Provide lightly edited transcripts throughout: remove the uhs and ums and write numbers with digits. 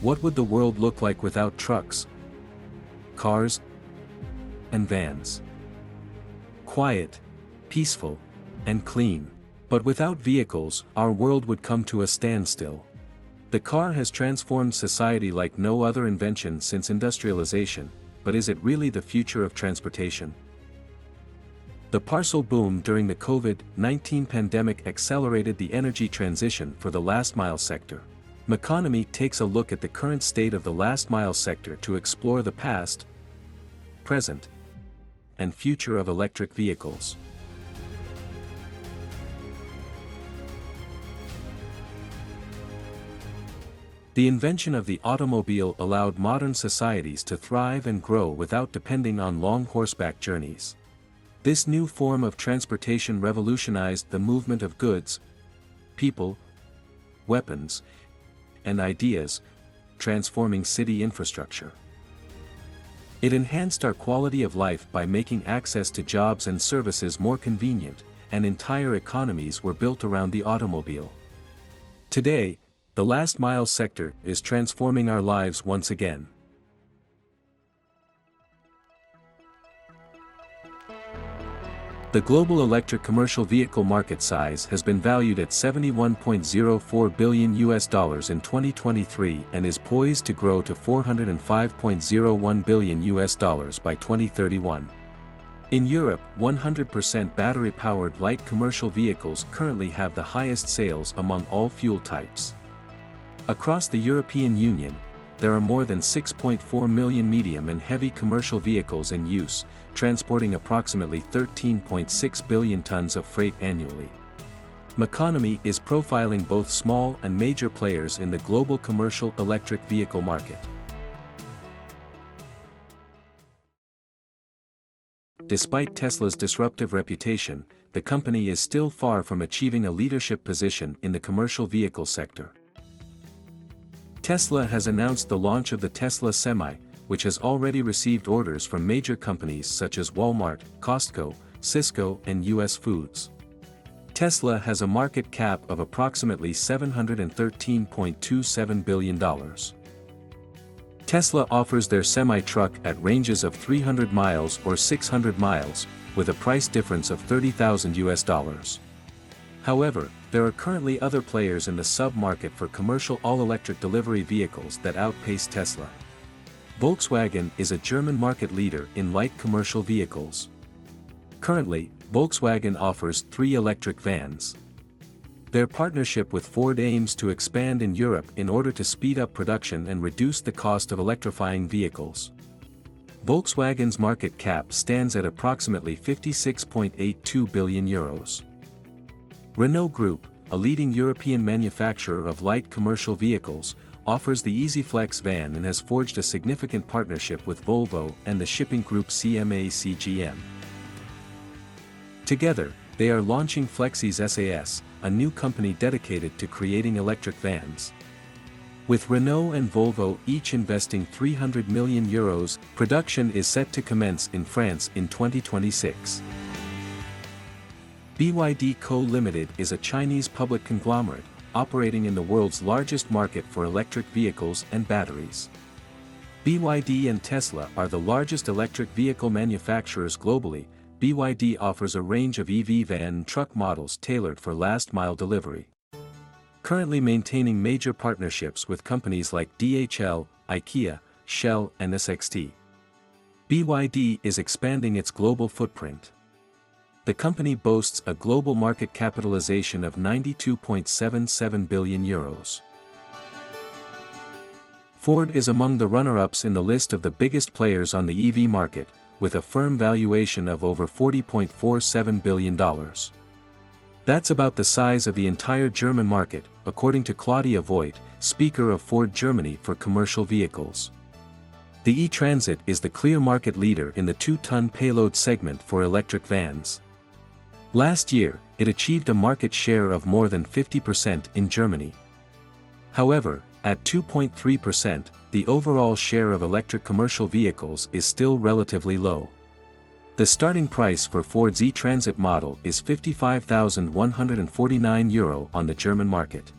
What would the world look like without trucks, cars, and vans? Quiet, peaceful, and clean. But without vehicles, our world would come to a standstill. The car has transformed society like no other invention since industrialization, but is it really the future of transportation? The parcel boom during the COVID-19 pandemic accelerated the energy transition for the last-mile sector. Moconomy takes a look at the current state of the last-mile sector to explore the past, present, and future of electric vehicles. The invention of the automobile allowed modern societies to thrive and grow without depending on long horseback journeys. This new form of transportation revolutionized the movement of goods, people, weapons, and ideas, transforming city infrastructure. It enhanced our quality of life by making access to jobs and services more convenient, and entire economies were built around the automobile. Today, the last-mile sector is transforming our lives once again. The global electric commercial vehicle market size has been valued at $71.04 billion in 2023 and is poised to grow to $405.01 billion by 2031. In Europe, 100% battery-powered light commercial vehicles currently have the highest sales among all fuel types. Across the European Union, there are more than 6.4 million medium and heavy commercial vehicles in use, transporting approximately 13.6 billion tons of freight annually. Moconomy is profiling both small and major players in the global commercial electric vehicle market. Despite Tesla's disruptive reputation, the company is still far from achieving a leadership position in the commercial vehicle sector. Tesla has announced the launch of the Tesla Semi, which has already received orders from major companies such as Walmart, Costco, Cisco, and US Foods. Tesla has a market cap of approximately $713.27 billion. Tesla offers their semi-truck at ranges of 300 miles or 600 miles, with a price difference of $30,000. However, there are currently other players in the sub-market for commercial all-electric delivery vehicles that outpace Tesla. Volkswagen is a German market leader in light commercial vehicles. Currently, Volkswagen offers 3 electric vans. Their partnership with Ford aims to expand in Europe in order to speed up production and reduce the cost of electrifying vehicles. Volkswagen's market cap stands at approximately €56.82 billion. Renault Group, a leading European manufacturer of light commercial vehicles, offers the EasyFlex van and has forged a significant partnership with Volvo and the shipping group CMA-CGM. Together, they are launching Flexis SAS, a new company dedicated to creating electric vans. With Renault and Volvo each investing €300 million, production is set to commence in France in 2026. BYD Co. Limited is a Chinese public conglomerate, operating in the world's largest market for electric vehicles and batteries. BYD and Tesla are the largest electric vehicle manufacturers globally. BYD offers a range of EV van and truck models tailored for last-mile delivery. Currently maintaining major partnerships with companies like DHL, IKEA, Shell, and SXT. BYD is expanding its global footprint. The company boasts a global market capitalization of €92.77 billion. Ford is among the runner-ups in the list of the biggest players on the EV market, with a firm valuation of over $40.47 billion. That's about the size of the entire German market, according to Claudia Vogt, speaker of Ford Germany for commercial vehicles. The E-Transit is the clear market leader in the 2-ton payload segment for electric vans. Last year, it achieved a market share of more than 50% in Germany. However, at 2.3%, the overall share of electric commercial vehicles is still relatively low. The starting price for Ford's E-Transit model is €55,149 on the German market.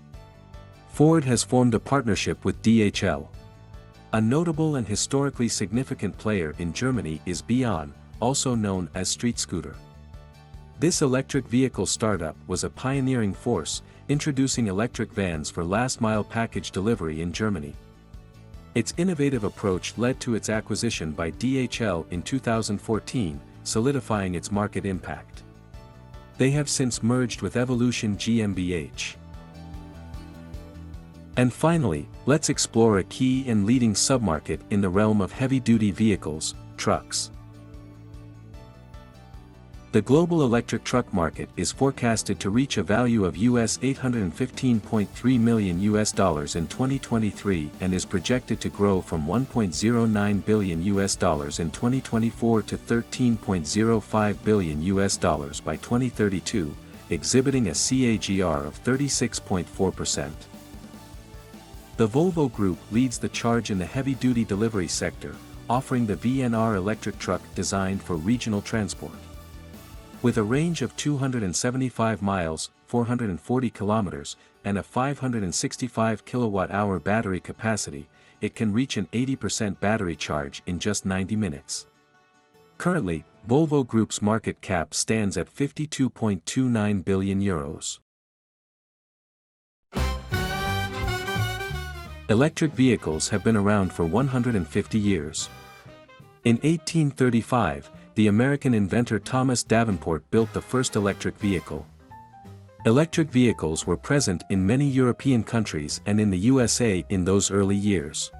Ford has formed a partnership with DHL. A notable and historically significant player in Germany is Bion, also known as Street Scooter. This electric vehicle startup was a pioneering force, introducing electric vans for last-mile package delivery in Germany. Its innovative approach led to its acquisition by DHL in 2014, solidifying its market impact. They have since merged with Evolution GmbH. And finally, let's explore a key and leading submarket in the realm of heavy-duty vehicles, trucks. The global electric truck market is forecasted to reach a value of $815.3 million in 2023 and is projected to grow from $1.09 billion in 2024 to $13.05 billion by 2032, exhibiting a CAGR of 36.4%. The Volvo Group leads the charge in the heavy-duty delivery sector, offering the VNR electric truck designed for regional transport. With a range of 275 miles, 440 kilometers, and a 565 kilowatt-hour battery capacity, it can reach an 80% battery charge in just 90 minutes. Currently, Volvo Group's market cap stands at €52.29 billion. Electric vehicles have been around for 150 years. In 1835, the American inventor Thomas Davenport built the first electric vehicle. Electric vehicles were present in many European countries and in the USA in those early years.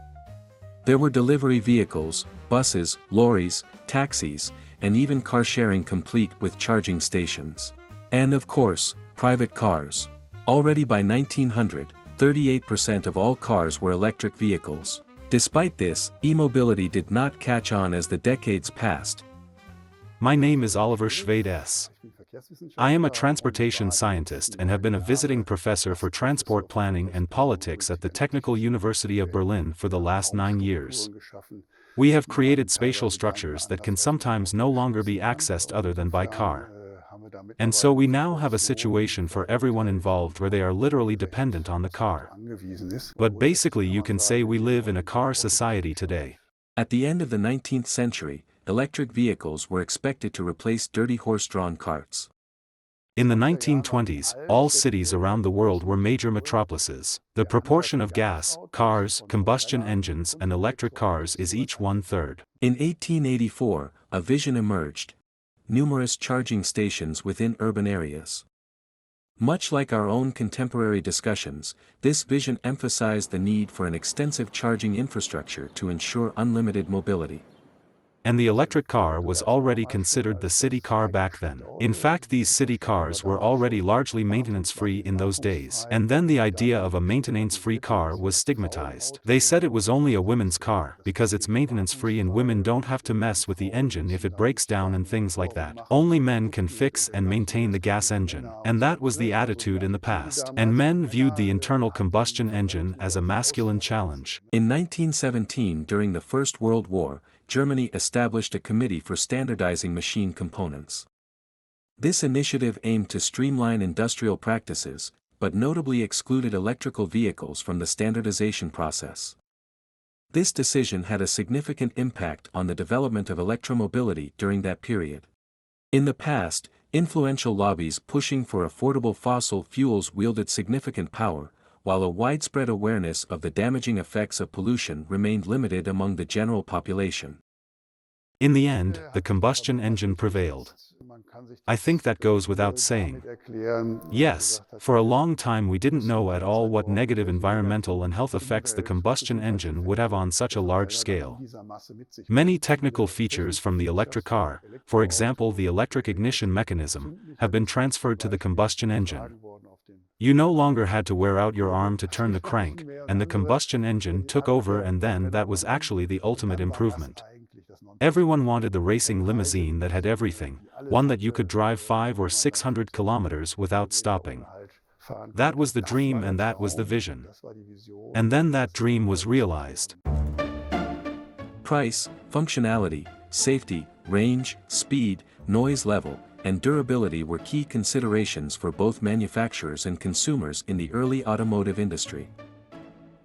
There were delivery vehicles, buses, lorries, taxis, and even car sharing complete with charging stations. And of course, private cars. Already by 1900, 38% of all cars were electric vehicles. Despite this, e-mobility did not catch on as the decades passed. My name is Oliver Schwedes. I am a transportation scientist and have been a visiting professor for transport planning and politics at the Technical University of Berlin for the last 9 years. We have created spatial structures that can sometimes no longer be accessed other than by car. And so we now have a situation for everyone involved where they are literally dependent on the car. But basically you can say we live in a car society today. At the end of the 19th century, electric vehicles were expected to replace dirty horse-drawn carts. In the 1920s, all cities around the world were major metropolises. The proportion of gas, cars, combustion engines and electric cars is each 1/3. In 1884, a vision emerged. Numerous charging stations within urban areas. Much like our own contemporary discussions, this vision emphasized the need for an extensive charging infrastructure to ensure unlimited mobility. And the electric car was already considered the city car back then. In fact, these city cars were already largely maintenance-free in those days. And then the idea of a maintenance-free car was stigmatized. They said it was only a women's car, because it's maintenance-free and women don't have to mess with the engine if it breaks down and things like that. Only men can fix and maintain the gas engine. And that was the attitude in the past. And men viewed the internal combustion engine as a masculine challenge. In 1917, during the First World War, Germany established a committee for standardizing machine components. This initiative aimed to streamline industrial practices, but notably excluded electrical vehicles from the standardization process. This decision had a significant impact on the development of electromobility during that period. In the past, influential lobbies pushing for affordable fossil fuels wielded significant power, while a widespread awareness of the damaging effects of pollution remained limited among the general population. In the end, the combustion engine prevailed. I think that goes without saying. Yes, for a long time we didn't know at all what negative environmental and health effects the combustion engine would have on such a large scale. Many technical features from the electric car, for example the electric ignition mechanism, have been transferred to the combustion engine. You no longer had to wear out your arm to turn the crank, and the combustion engine took over, and then that was actually the ultimate improvement. Everyone wanted the racing limousine that had everything, one that you could drive 500 or 600 kilometers without stopping. That was the dream and that was the vision. And then that dream was realized. Price, functionality, safety, range, speed, noise level, and durability were key considerations for both manufacturers and consumers in the early automotive industry.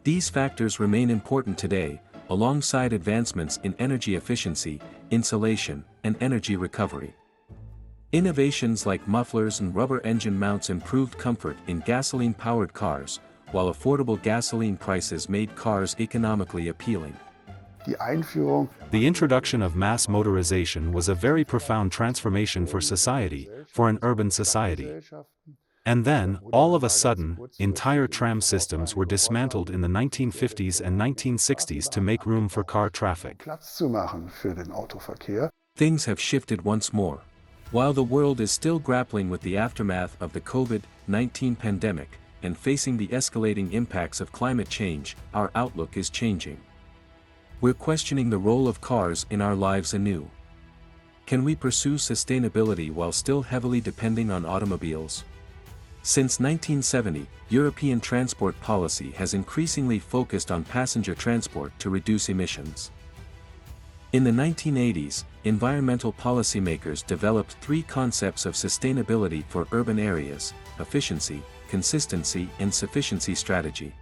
These factors remain important today, alongside advancements in energy efficiency, insulation, and energy recovery. Innovations like mufflers and rubber engine mounts improved comfort in gasoline-powered cars, while affordable gasoline prices made cars economically appealing. The introduction of mass motorization was a very profound transformation for society, for an urban society. And then, all of a sudden, entire tram systems were dismantled in the 1950s and 1960s to make room for car traffic. Things have shifted once more. While the world is still grappling with the aftermath of the COVID-19 pandemic, and facing the escalating impacts of climate change, our outlook is changing. We're questioning the role of cars in our lives anew. Can we pursue sustainability while still heavily depending on automobiles? Since 1970, European transport policy has increasingly focused on passenger transport to reduce emissions. In the 1980s, environmental policymakers developed three concepts of sustainability for urban areas: efficiency, consistency, and sufficiency strategy.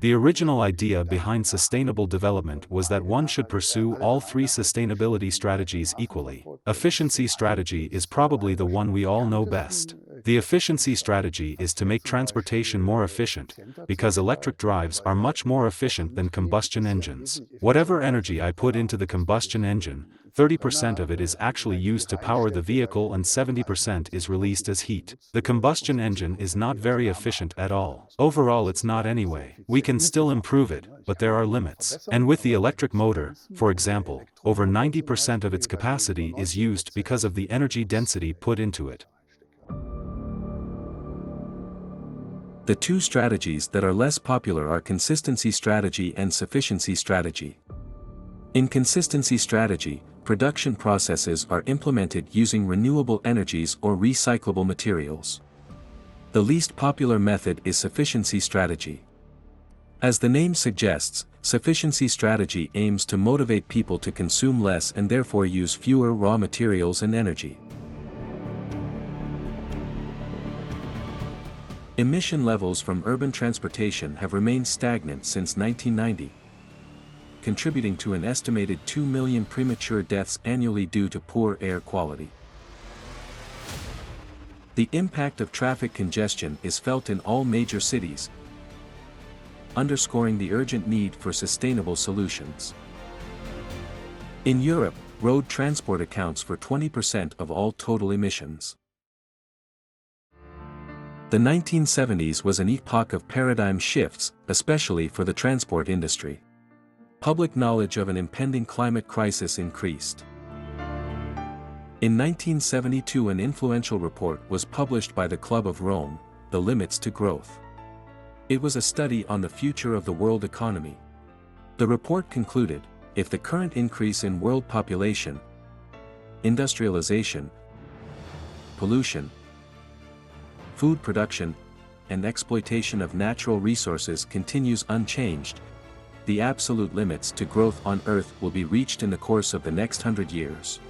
The original idea behind sustainable development was that one should pursue all three sustainability strategies equally. Efficiency strategy is probably the one we all know best. The efficiency strategy is to make transportation more efficient, because electric drives are much more efficient than combustion engines. Whatever energy I put into the combustion engine, 30% of it is actually used to power the vehicle and 70% is released as heat. The combustion engine is not very efficient at all. Overall, it's not anyway. We can still improve it, but there are limits. And with the electric motor, for example, over 90% of its capacity is used because of the energy density put into it. The two strategies that are less popular are consistency strategy and sufficiency strategy. In consistency strategy, production processes are implemented using renewable energies or recyclable materials. The least popular method is sufficiency strategy. As the name suggests, sufficiency strategy aims to motivate people to consume less and therefore use fewer raw materials and energy. Emission levels from urban transportation have remained stagnant since 1990, contributing to an estimated 2 million premature deaths annually due to poor air quality. The impact of traffic congestion is felt in all major cities, underscoring the urgent need for sustainable solutions. In Europe, road transport accounts for 20% of all total emissions. The 1970s was an epoch of paradigm shifts, especially for the transport industry. Public knowledge of an impending climate crisis increased. In 1972, an influential report was published by the Club of Rome, The Limits to Growth. It was a study on the future of the world economy. The report concluded, if the current increase in world population, industrialization, pollution, food production, and exploitation of natural resources continues unchanged, the absolute limits to growth on Earth will be reached in the course of the next 100 years.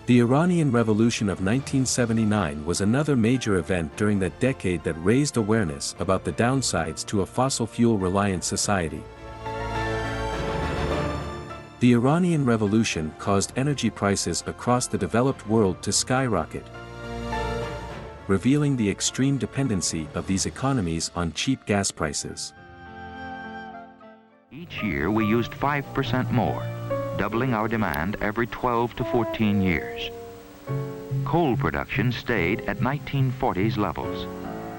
The Iranian Revolution of 1979 was another major event during that decade that raised awareness about the downsides to a fossil fuel-reliant society. The Iranian Revolution caused energy prices across the developed world to skyrocket, revealing the extreme dependency of these economies on cheap gas prices. Each year we used 5% more, doubling our demand every 12 to 14 years. Coal production stayed at 1940s levels.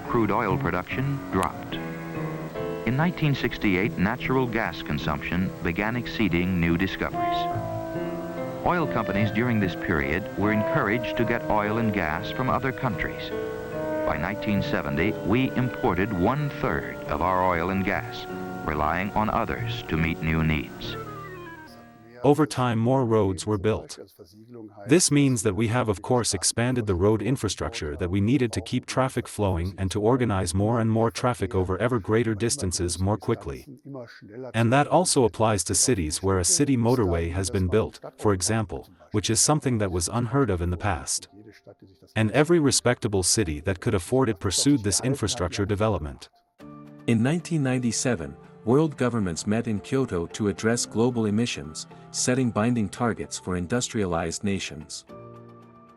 Crude oil production dropped. In 1968, natural gas consumption began exceeding new discoveries. Oil companies during this period were encouraged to get oil and gas from other countries. By 1970, we imported 1/3 of our oil and gas, relying on others to meet new needs. Over time, more roads were built. This means that we have, of course, expanded the road infrastructure that we needed to keep traffic flowing and to organize more and more traffic over ever greater distances more quickly. And that also applies to cities where a city motorway has been built, for example, which is something that was unheard of in the past. And every respectable city that could afford it pursued this infrastructure development. In 1997, world governments met in Kyoto to address global emissions, setting binding targets for industrialized nations.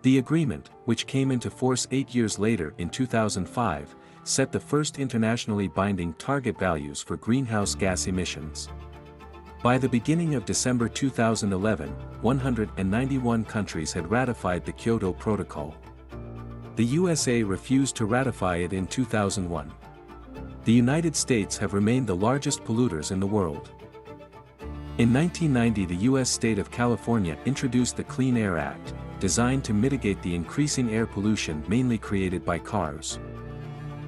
The agreement, which came into force 8 years later in 2005, set the first internationally binding target values for greenhouse gas emissions. By the beginning of December 2011, 191 countries had ratified the Kyoto Protocol. The USA refused to ratify it in 2001. The United States have remained the largest polluters in the world. In 1990, the U.S. state of California introduced the Clean Air Act, designed to mitigate the increasing air pollution mainly created by cars.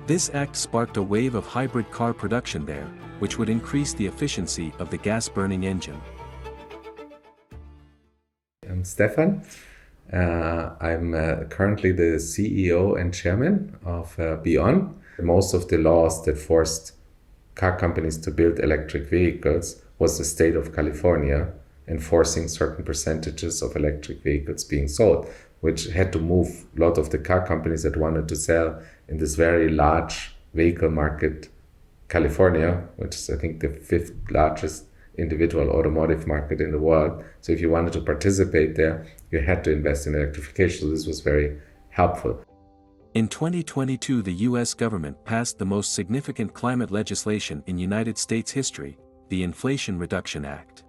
This act sparked a wave of hybrid car production there, which would increase the efficiency of the gas-burning engine. I'm Stefan. I'm currently the CEO and chairman of Beyond. Most of the laws that forced car companies to build electric vehicles was the state of California enforcing certain percentages of electric vehicles being sold, which had to move a lot of the car companies that wanted to sell in this very large vehicle market, California, which is I think the 5th largest individual automotive market in the world. So if you wanted to participate there, you had to invest in electrification. So this was very helpful. In 2022, the U.S. government passed the most significant climate legislation in United States history, the Inflation Reduction Act.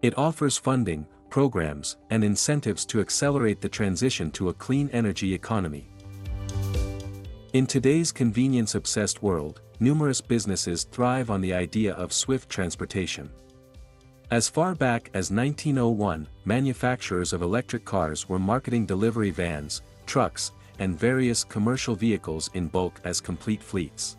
It offers funding, programs, and incentives to accelerate the transition to a clean energy economy. In today's convenience-obsessed world, numerous businesses thrive on the idea of swift transportation. As far back as 1901, manufacturers of electric cars were marketing delivery vans, trucks, and various commercial vehicles in bulk as complete fleets.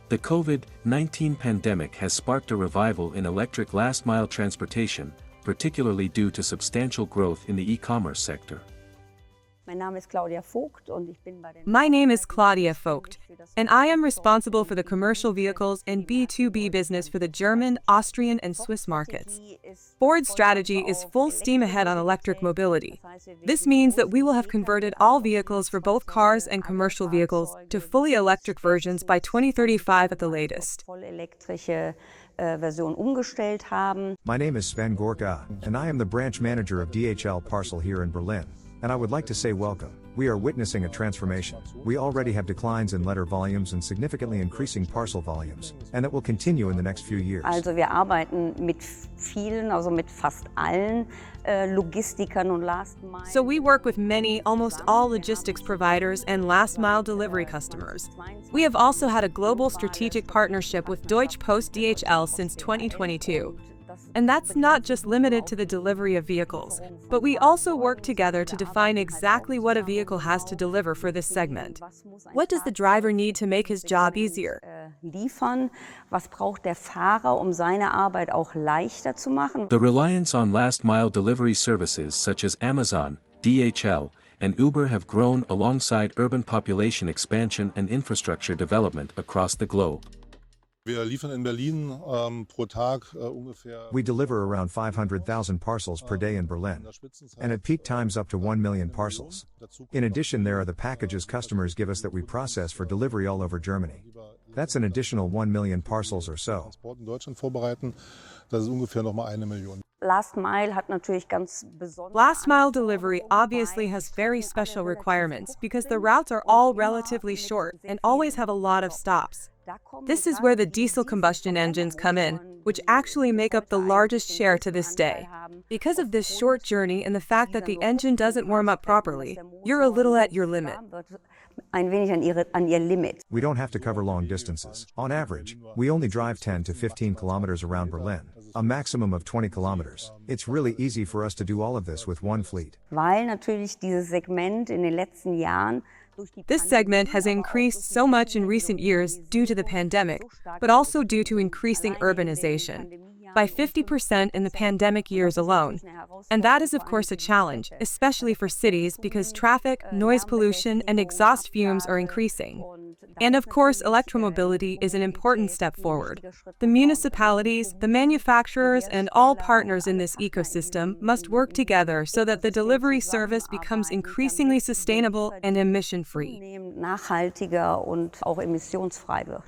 The COVID-19 pandemic has sparked a revival in electric last-mile transportation, particularly due to substantial growth in the e-commerce sector. My name is Claudia Vogt, and I am responsible for the commercial vehicles and B2B business for the German, Austrian, and Swiss markets. Ford's strategy is full steam ahead on electric mobility. This means that we will have converted all vehicles for both cars and commercial vehicles to fully electric versions by 2035 at the latest. My name is Sven Görke, and I am the branch manager of DHL Parcel here in Berlin. And I would like to say welcome. We are witnessing a transformation. We already have declines in letter volumes and significantly increasing parcel volumes, and it will continue in the next few years. Wir arbeiten mit vielen, also mit fast allen Logistikern und Last Mile. So we work with many, almost all logistics providers and last-mile delivery customers. We have also had a global strategic partnership with Deutsche Post DHL since 2022. And that's not just limited to the delivery of vehicles, but we also work together to define exactly what a vehicle has to deliver for this segment. What does the driver need to make his job easier? Was braucht der Fahrer, seine Arbeit auch leichter zu machen? The reliance on last-mile delivery services such as Amazon, DHL, and Uber have grown alongside urban population expansion and infrastructure development across the globe. We deliver around 500,000 parcels per day in Berlin, and at peak times up to 1 million parcels. In addition, there are the packages customers give us that we process for delivery all over Germany. That's an additional 1 million parcels or so. Last mile hat natürlich ganz besonders. Last mile delivery obviously has very special requirements because the routes are all relatively short and always have a lot of stops. This is where the diesel combustion engines come in, which actually make up the largest share to this day. Because of this short journey and the fact that the engine doesn't warm up properly, you're a little at your limit. We don't have to cover long distances. On average, we only drive 10 to 15 kilometers around Berlin, a maximum of 20 kilometers. It's really easy for us to do all of this with one fleet. Weil natürlich dieses Segment in den letzten Jahren. This segment has increased so much in recent years due to the pandemic, but also due to increasing urbanization. by 50% in the pandemic years alone. And that is of course a challenge, especially for cities because traffic, noise pollution, and exhaust fumes are increasing. And of course, electromobility is an important step forward. The municipalities, the manufacturers, and all partners in this ecosystem must work together so that the delivery service becomes increasingly sustainable and emission-free. Nachhaltiger und auch emissionsfrei wird.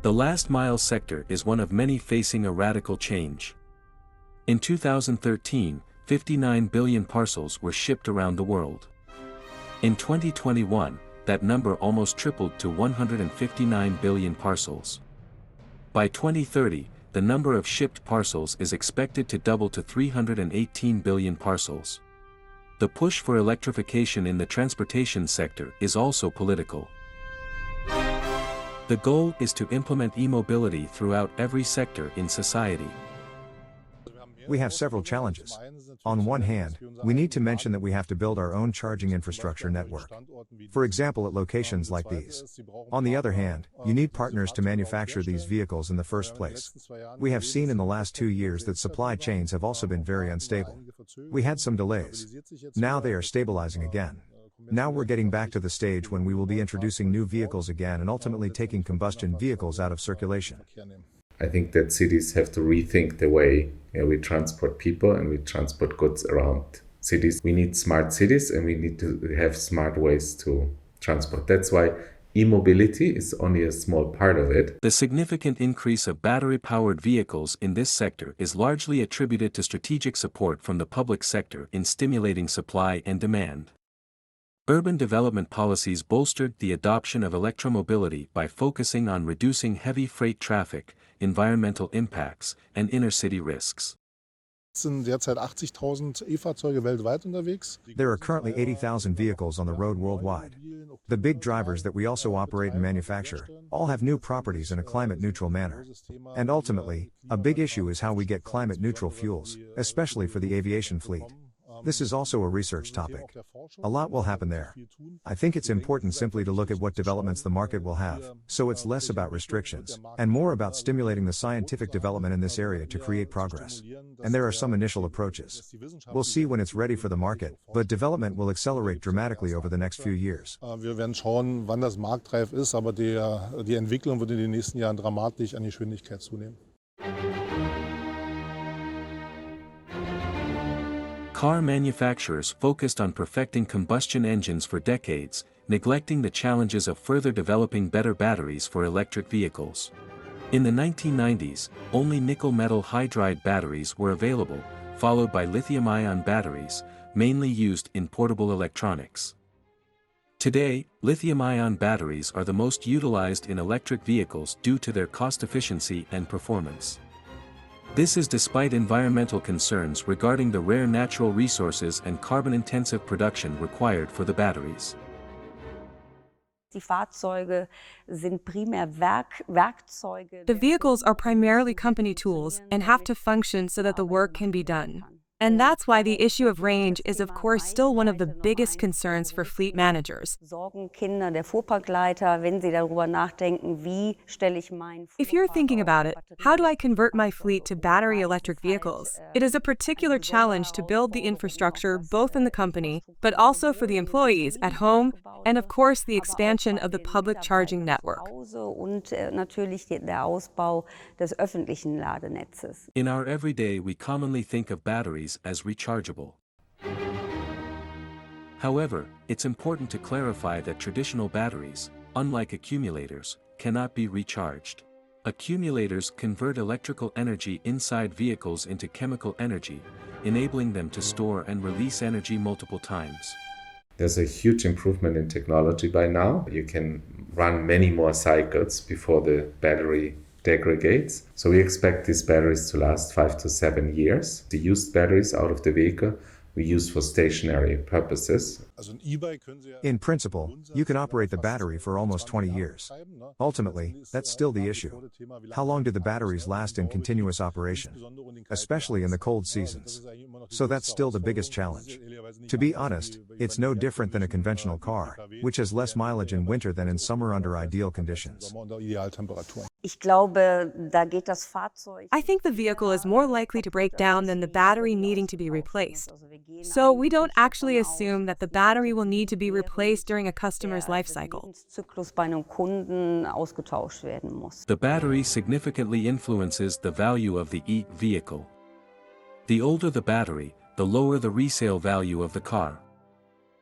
The last mile sector is one of many facing a radical change. In 2013, 59 billion parcels were shipped around the world. In 2021, that number almost tripled to 159 billion parcels. By 2030, the number of shipped parcels is expected to double to 318 billion parcels. The push for electrification in the transportation sector is also political. The goal is to implement e-mobility throughout every sector in society. We have several challenges. On one hand, we need to mention that we have to build our own charging infrastructure network. For example, at locations like these. On the other hand, you need partners to manufacture these vehicles in the first place. We have seen in the last 2 years that supply chains have also been very unstable. We had some delays. Now they are stabilizing again. Now we're getting back to the stage when we will be introducing new vehicles again and ultimately taking combustion vehicles out of circulation. I think that cities have to rethink the way we transport people and we transport goods around cities. We need smart cities and we need to have smart ways to transport. That's why e-mobility is only a small part of it. The significant increase of battery-powered vehicles in this sector is largely attributed to strategic support from the public sector in stimulating supply and demand. Urban development policies bolstered the adoption of electromobility by focusing on reducing heavy freight traffic, environmental impacts, and inner-city risks. There are currently 80,000 vehicles on the road worldwide. The big drivers that we also operate and manufacture all have new properties in a climate-neutral manner. And ultimately, a big issue is how we get climate-neutral fuels, especially for the aviation fleet. This is also a research topic. A lot will happen there. I think it's important simply to look at what developments the market will have, so it's less about restrictions, and more about stimulating the scientific development in this area to create progress. And there are some initial approaches. We'll see when it's ready for the market, but development will accelerate dramatically over the next few years. Wir werden schauen, wann das marktreif ist, aber die Entwicklung wird in den nächsten Jahren dramatisch an Geschwindigkeit zunehmen. Car manufacturers focused on perfecting combustion engines for decades, neglecting the challenges of further developing better batteries for electric vehicles. In the 1990s, only nickel metal hydride batteries were available, followed by lithium-ion batteries, mainly used in portable electronics. Today, lithium-ion batteries are the most utilized in electric vehicles due to their cost efficiency and performance. This is despite environmental concerns regarding the rare natural resources and carbon-intensive production required for the batteries. The vehicles are primarily company tools and have to function so that the work can be done. And that's why the issue of range is of course still one of the biggest concerns for fleet managers. If you're thinking about it, how do I convert my fleet to battery electric vehicles? It is a particular challenge to build the infrastructure both in the company, but also for the employees at home, and of course the expansion of the public charging network. In our everyday we commonly think of batteries as rechargeable. However, it's important to clarify that traditional batteries, unlike accumulators, cannot be recharged. Accumulators convert electrical energy inside vehicles into chemical energy, enabling them to store and release energy multiple times. There's a huge improvement in technology by now. You can run many more cycles before the battery degrades. So we expect these batteries to last 5 to 7 years. The used batteries out of the vehicle we use for stationary purposes. In principle, you can operate the battery for almost 20 years. Ultimately, that's still the issue. How long do the batteries last in continuous operation? Especially in the cold seasons. So that's still the biggest challenge. To be honest, it's no different than a conventional car, which has less mileage in winter than in summer under ideal conditions. Ich glaube, da geht das Fahrzeug. I think the vehicle is more likely to break down than the battery needing to be replaced. So we don't actually assume that the battery will need to be replaced during a customer's life cycle. Lebenszyklus bei einem Kunden ausgetauscht werden muss. The battery significantly influences the value of the vehicle. The older the battery, the lower the resale value of the car.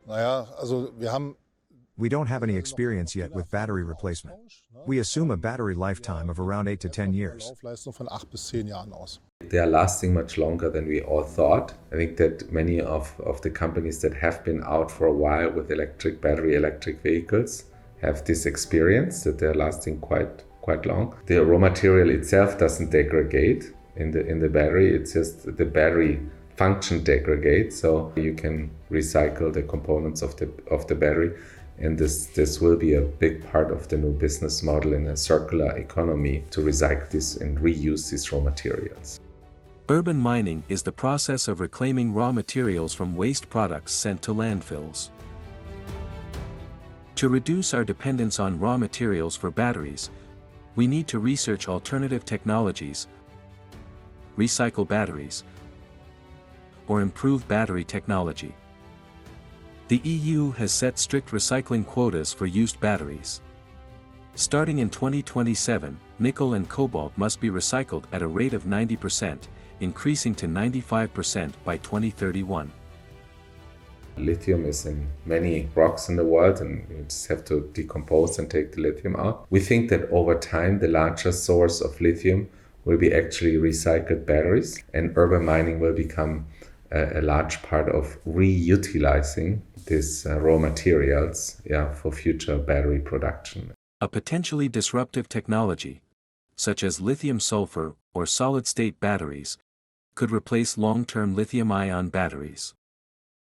Naja, also We don't have any experience yet with battery replacement. We assume a battery lifetime of around 8 to 10 years. Laufleistung von 8 bis 10 Jahren aus. They are lasting much longer than we all thought. I think that many of the companies that have been out for a while with battery electric vehicles have this experience that they're lasting quite long. The raw material itself doesn't degrade in the battery. It's just the battery function degrades, so you can recycle the components of the battery. And this will be a big part of the new business model in a circular economy to recycle this and reuse these raw materials. Urban mining is the process of reclaiming raw materials from waste products sent to landfills. To reduce our dependence on raw materials for batteries, we need to research alternative technologies, recycle batteries, or improve battery technology. The EU has set strict recycling quotas for used batteries. Starting in 2027, nickel and cobalt must be recycled at a rate of 90%, increasing to 95% by 2031. Lithium is in many rocks in the world, and you just have to decompose and take the lithium out. We think that over time, the largest source of lithium will be actually recycled batteries, and urban mining will become a large part of reutilizing these raw materials for future battery production. A potentially disruptive technology, such as lithium-sulfur or solid-state batteries, could replace long-term lithium-ion batteries.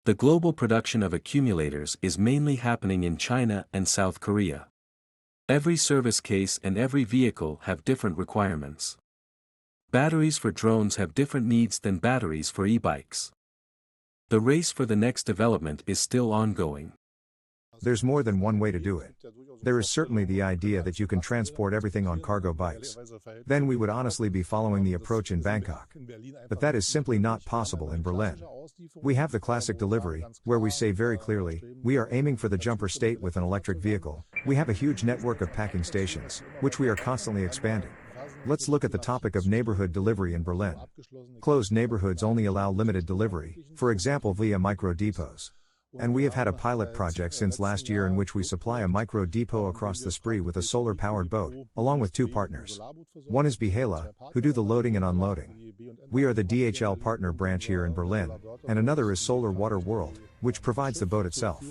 The global production of accumulators is mainly happening in China and South Korea. Every service case and every vehicle have different requirements. Batteries for drones have different needs than batteries for e-bikes. The race for the next development is still ongoing. There's more than one way to do it. There is certainly the idea that you can transport everything on cargo bikes. Then we would honestly be following the approach in Bangkok. But that is simply not possible in Berlin. We have the classic delivery, where we say very clearly, we are aiming for the jumper state with an electric vehicle. We have a huge network of packing stations, which we are constantly expanding. Let's look at the topic of neighborhood delivery in Berlin. Closed neighborhoods only allow limited delivery, for example via micro depots. And we have had a pilot project since last year in which we supply a micro depot across the Spree with a solar-powered boat, along with 2 partners. One is Behela, who do the loading and unloading. We are the DHL partner branch here in Berlin, and another is Solar Water World, which provides the boat itself.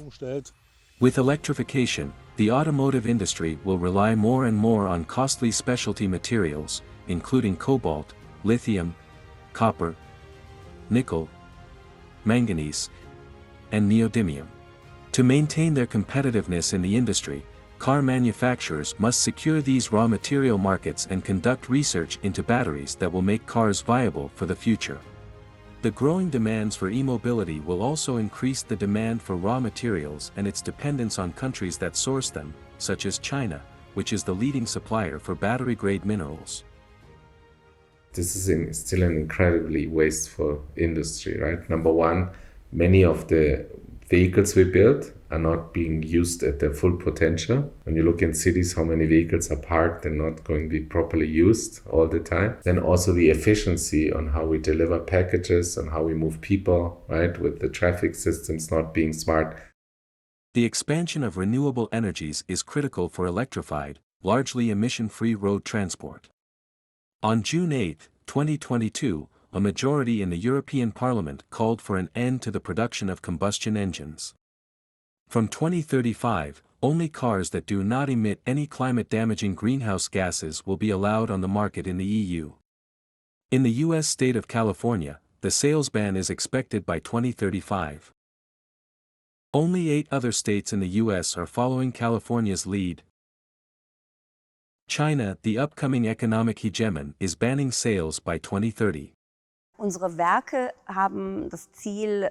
With electrification, the automotive industry will rely more and more on costly specialty materials, including cobalt, lithium, copper, nickel, manganese, and neodymium. To maintain their competitiveness in the industry, car manufacturers must secure these raw material markets and conduct research into batteries that will make cars viable for the future. The growing demands for e-mobility will also increase the demand for raw materials and its dependence on countries that source them, such as China, which is the leading supplier for battery-grade minerals. This is still an incredibly wasteful industry, right? Number one, many of the vehicles we build are not being used at their full potential. When you look in cities, how many vehicles are parked and not going to be properly used all the time. Then also the efficiency on how we deliver packages, on how we move people, right? With the traffic systems not being smart. The expansion of renewable energies is critical for electrified, largely emission-free road transport. On June 8, 2022, a majority in the European Parliament called for an end to the production of combustion engines. From 2035, only cars that do not emit any climate-damaging greenhouse gases will be allowed on the market in the EU. In the U.S. state of California, the sales ban is expected by 2035. Only 8 other states in the U.S. are following California's lead. China, the upcoming economic hegemon, is banning sales by 2030. Unsere Werke haben das Ziel,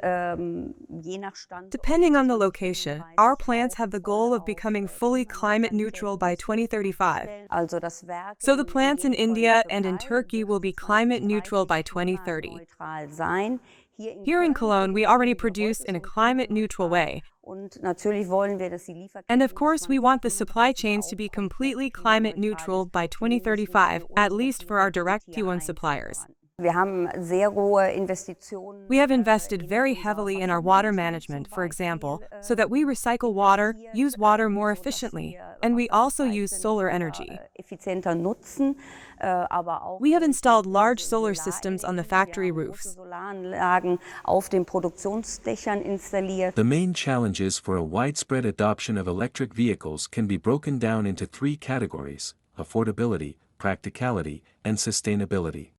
je nach Standort. Depending on the location, our plants have the goal of becoming fully climate neutral by 2035. Also das Werk So the plants in India and in Turkey will be climate neutral by 2030. neutral sein. Here in Cologne, we already produce in a climate neutral way. Und natürlich wollen wir, dass die Lieferketten And of course, we want the supply chains to be completely climate neutral by 2035, at least for our direct T1 suppliers. Wir haben sehr hohe Investitionen. We have invested very heavily in our water management, for example, so that we recycle water, use water more efficiently, and we also use solar energy. Effizienter nutzen, aber auch We have installed large solar systems on the factory roofs. Solaranlagen auf den Produktionsdächern installiert. The main challenges for a widespread adoption of electric vehicles can be broken down into three categories: affordability, practicality, and sustainability.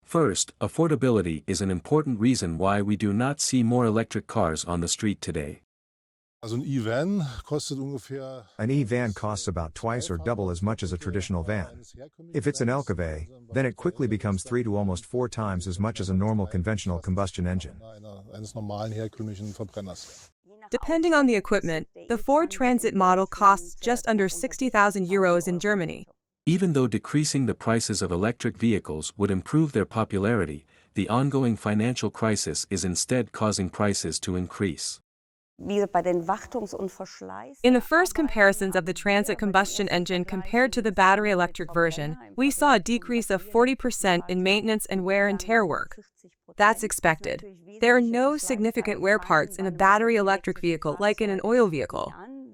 First, affordability is an important reason why we do not see more electric cars on the street today. Also ein E-Van kostet ungefähr. An e-van costs about twice or double as much as a traditional van. If it's an LKW, then it quickly becomes 3 to almost 4 times as much as a normal conventional combustion engine. Eines normalen herkömmlichen Verbrenners. Depending on the equipment, the Ford Transit model costs just under 60,000 euros in Germany. Even though decreasing the prices of electric vehicles would improve their popularity, the ongoing financial crisis is instead causing prices to increase. Wie bei den Wartungs- und Verschleiß. In the first comparisons of the transit combustion engine compared to the battery electric version, we saw a decrease of 40% in maintenance and wear and tear work. That's expected. There are no significant wear parts in a battery electric vehicle like in an oil vehicle.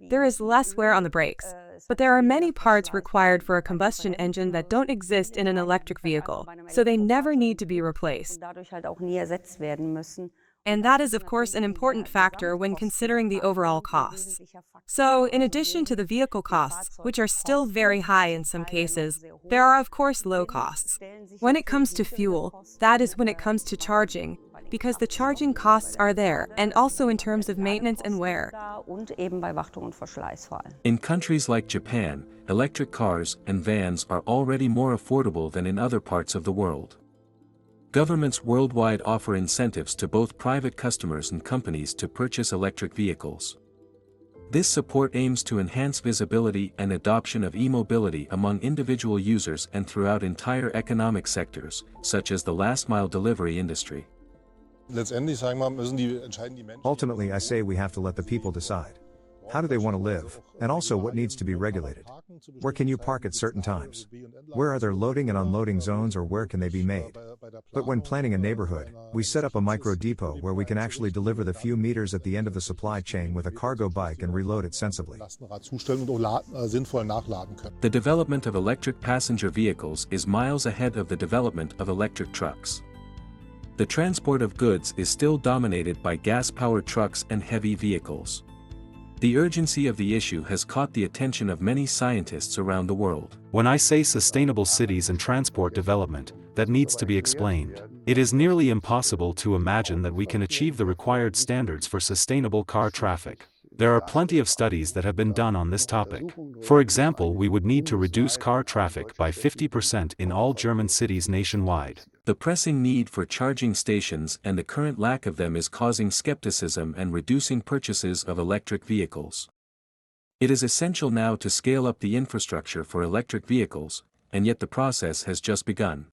There is less wear on the brakes, but there are many parts required for a combustion engine that don't exist in an electric vehicle, so they never need to be replaced. Dadurch halt auch nie ersetzt werden müssen. And that is, of course, an important factor when considering the overall costs. So, in addition to the vehicle costs, which are still very high in some cases, there are, of course, low costs. When it comes to fuel, that is when it comes to charging, because the charging costs are there, and also in terms of maintenance and wear. Und eben bei Wartung und Verschleiß vor allem. In countries like Japan, electric cars and vans are already more affordable than in other parts of the world. Governments worldwide offer incentives to both private customers and companies to purchase electric vehicles. This support aims to enhance visibility and adoption of e-mobility among individual users and throughout entire economic sectors, such as the last-mile delivery industry. Letztendlich sagen wir, müssen die entscheiden die Menschen. Ultimately, I say we have to let the people decide. How do they want to live, and also what needs to be regulated? Where can you park at certain times? Where are there loading and unloading zones, or where can they be made? But when planning a neighborhood, we set up a micro depot where we can actually deliver the few meters at the end of the supply chain with a cargo bike and reload it sensibly. Lastenrad zustellen und auch sinnvoll nachladen können. The development of electric passenger vehicles is miles ahead of the development of electric trucks. The transport of goods is still dominated by gas-powered trucks and heavy vehicles. The urgency of the issue has caught the attention of many scientists around the world. When I say sustainable cities and transport development, that needs to be explained. It is nearly impossible to imagine that we can achieve the required standards for sustainable car traffic. There are plenty of studies that have been done on this topic. For example, we would need to reduce car traffic by 50% in all German cities nationwide. The pressing need for charging stations and the current lack of them is causing skepticism and reducing purchases of electric vehicles. It is essential now to scale up the infrastructure for electric vehicles, and yet the process has just begun.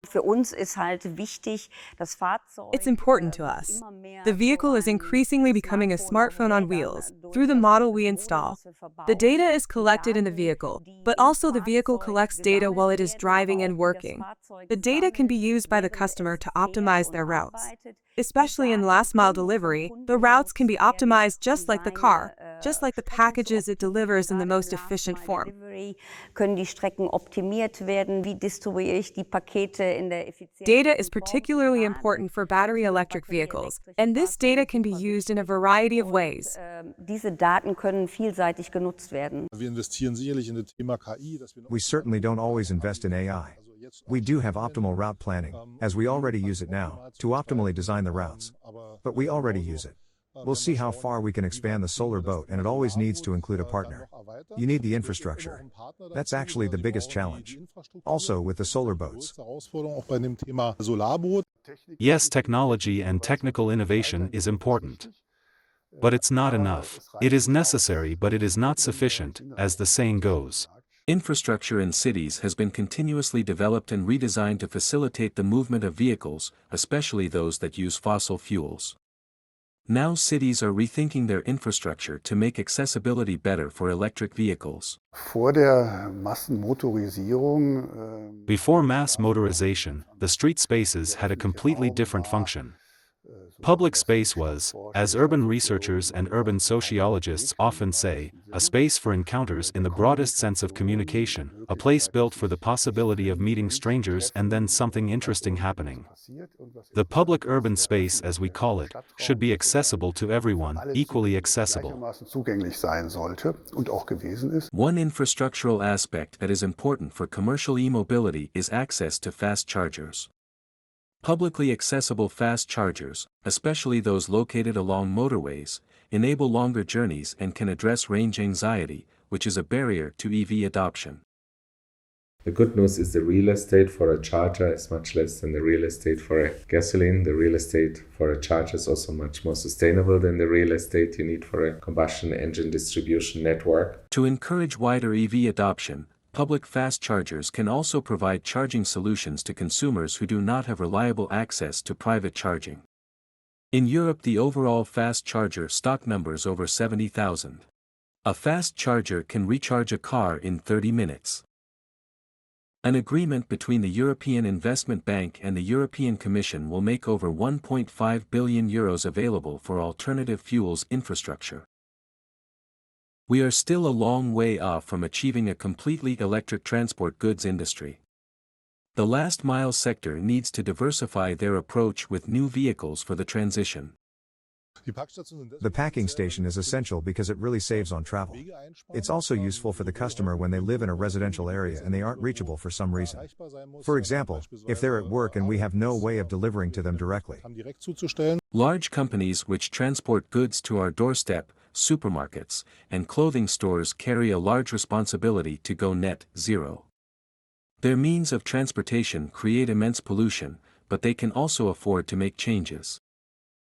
Für uns ist halt wichtig, das Fahrzeug. It's important to us. The vehicle is increasingly becoming a smartphone on wheels, through the model we install. The data is collected in the vehicle, but also the vehicle collects data while it is driving and working. The data can be used by the customer to optimize their routes. Especially in last-mile delivery, the routes can be optimized just like the car, just like the packages it delivers in the most efficient form. Können die Strecken optimiert werden? Wie distribuiere ich die Pakete in der effizienten? Data is particularly important for battery electric vehicles, and this data can be used in a variety of ways. Diese Daten können vielseitig genutzt werden. Wir investieren sicherlich in das Thema KI. We certainly don't always invest in AI. We do have optimal route planning, as we already use it now, to optimally design the routes. But we already use it. We'll see how far we can expand the solar boat, and it always needs to include a partner. You need the infrastructure. That's actually the biggest challenge. Also with the solar boats. Yes, technology and technical innovation is important. But it's not enough. It is necessary, but it is not sufficient, as the saying goes. Infrastructure in cities has been continuously developed and redesigned to facilitate the movement of vehicles, especially those that use fossil fuels. Now cities are rethinking their infrastructure to make accessibility better for electric vehicles. Before mass motorization, the street spaces had a completely different function. Public space was, as urban researchers and urban sociologists often say, a space for encounters in the broadest sense of communication, a place built for the possibility of meeting strangers and then something interesting happening. The public urban space, as we call it, should be accessible to everyone, equally accessible. One infrastructural aspect that is important for commercial e-mobility is access to fast chargers. Publicly accessible fast chargers, especially those located along motorways, enable longer journeys and can address range anxiety, which is a barrier to EV adoption. The good news is the real estate for a charger is much less than the real estate for a gasoline. The real estate for a charger is also much more sustainable than the real estate you need for a combustion engine distribution network. To encourage wider EV adoption, public fast chargers can also provide charging solutions to consumers who do not have reliable access to private charging. In Europe, the overall fast charger stock numbers over 70,000. A fast charger can recharge a car in 30 minutes. An agreement between the European Investment Bank and the European Commission will make over €1.5 billion available for alternative fuels infrastructure. We are still a long way off from achieving a completely electric transport goods industry. The last mile sector needs to diversify their approach with new vehicles for the transition. The packing station is essential because it really saves on travel. It's also useful for the customer when they live in a residential area and they aren't reachable for some reason. For example, if they're at work and we have no way of delivering to them directly. Large companies which transport goods to our doorstep, supermarkets, and clothing stores carry a large responsibility to go net zero. Their means of transportation create immense pollution, but they can also afford to make changes.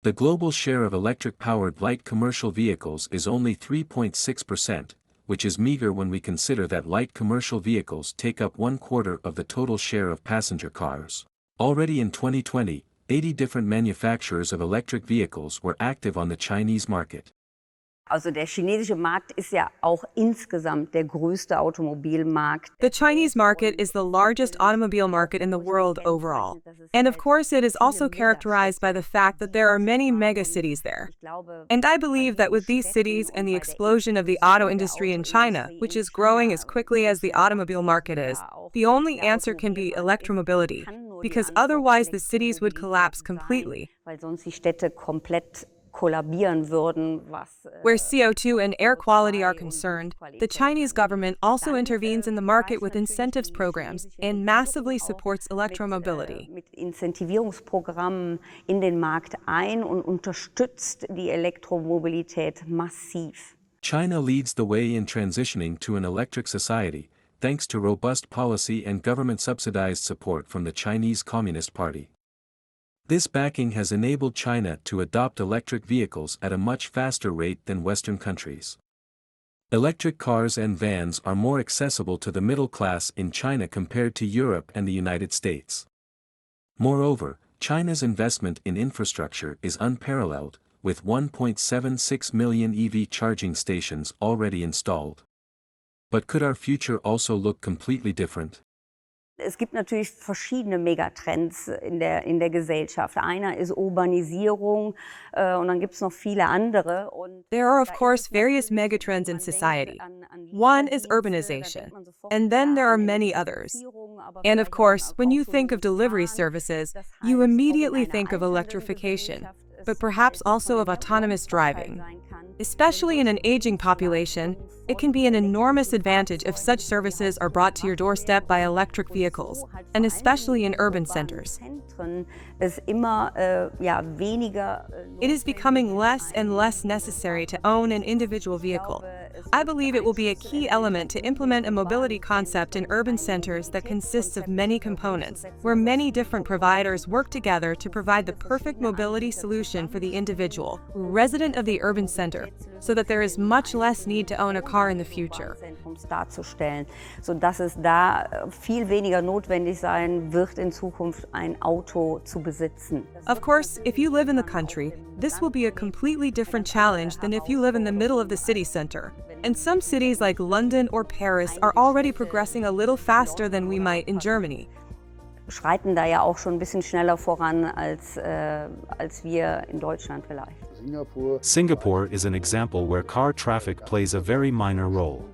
The global share of electric-powered light commercial vehicles is only 3.6%, which is meager when we consider that light commercial vehicles take up 1/4 of the total share of passenger cars. Already in 2020, 80 different manufacturers of electric vehicles were active on the Chinese market. Also der chinesische Markt ist ja auch insgesamt der größte Automobilmarkt. The Chinese market is the largest automobile market in the world overall. And of course it is also characterized by the fact that there are many mega cities there. And I believe that with these cities and the explosion of the auto industry in China, which is growing as quickly as the automobile market is, the only answer can be electromobility, because otherwise the cities would collapse completely. Weil sonst die Städte komplett kollabieren würden, Where CO2 and air quality are concerned, the Chinese government also intervenes in the market with incentives programs and massively supports electromobility. Mit Incentivierungsprogrammen in den Markt ein und unterstützt die Elektromobilität massiv. China leads the way in transitioning to an electric society, thanks to robust policy and government-subsidized support from the Chinese Communist Party. This backing has enabled China to adopt electric vehicles at a much faster rate than Western countries. Electric cars and vans are more accessible to the middle class in China compared to Europe and the United States. Moreover, China's investment in infrastructure is unparalleled, with 1.76 million EV charging stations already installed. But could our future also look completely different? Es gibt natürlich verschiedene Megatrends in der Gesellschaft. Einer ist Urbanisierung und dann gibt es noch viele andere. There are of course various megatrends in society. One is urbanization, and then there are many others. And of course, when you think of delivery services, you immediately think of electrification, but perhaps also of autonomous driving. Especially in an aging population, it can be an enormous advantage if such services are brought to your doorstep by electric vehicles, and especially in urban centers. It is becoming less and less necessary to own an individual vehicle, I believe it will be a key element to implement a mobility concept in urban centers that consists of many components, where many different providers work together to provide the perfect mobility solution for the individual, resident of the urban center, so that there is much less need to own a car in the future. Darzustellen, sodass es da viel weniger notwendig sein wird, in Zukunft ein Auto zu besitzen. Of course, if you live in the country, this will be a completely different challenge than if you live in the middle of the city center. And some cities like London or Paris are already progressing a little faster than we might in Germany. Schreiten da ja auch schon ein bisschen schneller voran als wir in Deutschland vielleicht. Singapore is an example where car traffic plays a very minor role.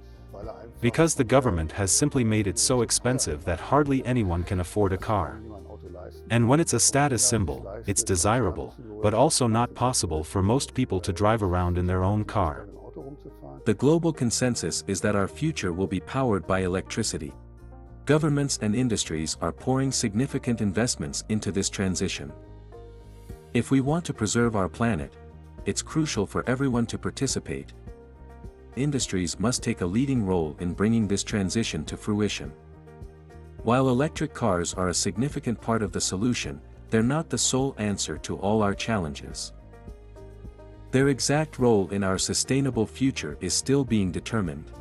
Because the government has simply made it so expensive that hardly anyone can afford a car. And when it's a status symbol, it's desirable, but also not possible for most people to drive around in their own car. The global consensus is that our future will be powered by electricity. Governments and industries are pouring significant investments into this transition. If we want to preserve our planet, it's crucial for everyone to participate. Industries must take a leading role in bringing this transition to fruition. While electric cars are a significant part of the solution, they're not the sole answer to all our challenges. Their exact role in our sustainable future is still being determined.